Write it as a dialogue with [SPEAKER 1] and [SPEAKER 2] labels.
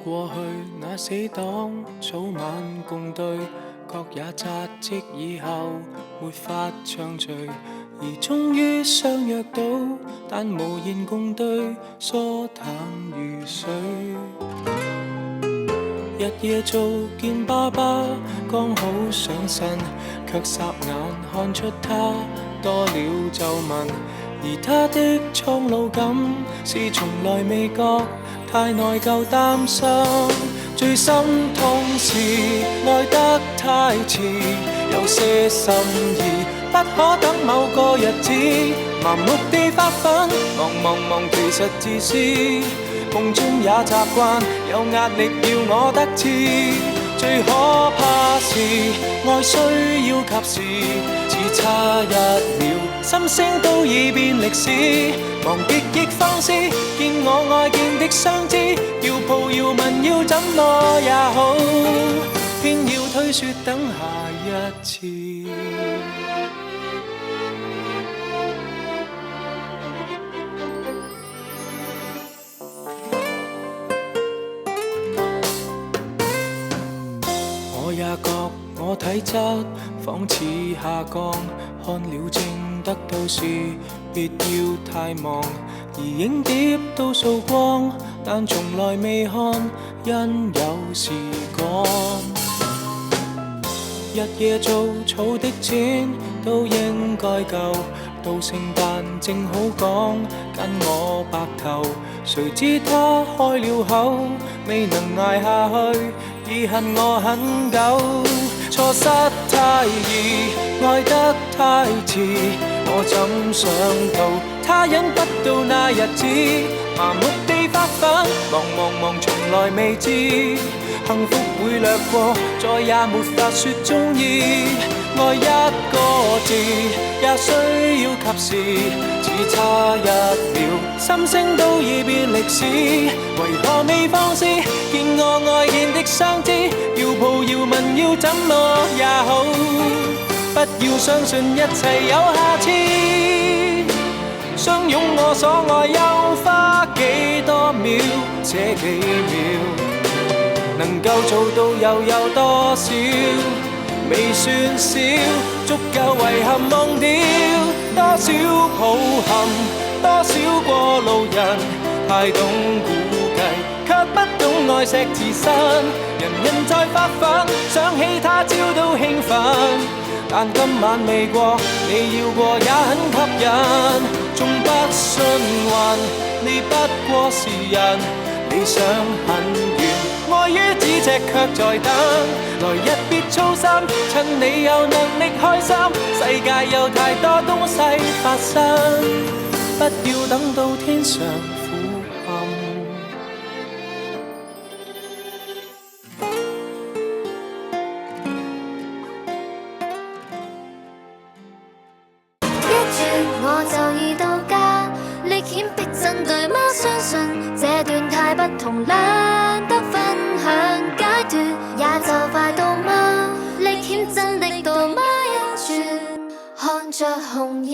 [SPEAKER 1] 過去那死黨，早晚共對，各也扎職以後沒法暢聚，而終於相約到，但無言共對，疏淡如水。日夜做見爸爸，剛好上身，卻霎眼看出他多了皺紋，而他的蒼老感是從來未覺，太內疚擔心。最心痛是愛得太遲，有些心意不可等某個日子，盲目地發奮，忙其實自私，夢中也習慣有壓力要我得志。最可怕是愛需要及時，只差一秒心聲都已變歷史，忘極亦放肆，見我愛見的相知，要抱要吻要怎麼也好，偏要推說等下一次。我也覺我體質仿似下降，看了症得到時別要太忙，而影碟都掃光，但從來未看，因有時趕。日夜做草的錢都應該夠，到聖誕正好講跟我白頭，誰知他開了口，未能捱下去，已恨我很久。錯失太易，愛得太遲，我怎想到他忍不到那日子，麻木地發奮，忙從來未知，幸福會掠過，再也沒法說中意。愛一個字也需要及時，只差一秒心聲都已變歷史，為何未放肆，見我愛見的相知，要抱要吻要怎麼也好，不要相信一切有下次，相擁我所愛又花幾多秒，這幾秒能夠做到又有多少，未算少，足夠遺憾忘掉多少抱憾，多少過路人太懂估計，卻不懂愛惜自身。人在發奮，想起他朝都興奮，但今晚未過，你要過也很吸引。縱不信運，你不過是人，理想很遠，愛於咫尺卻在等。來日別操心，趁你有能力開心，世界有太多東西發生，不要等到天上苦陷。
[SPEAKER 2] 一月我就已到家，歷險逼真對嗎？相信這段太不同，懶得分享階段，也就快到嗎？歷險真的到嗎？一轉看着紅葉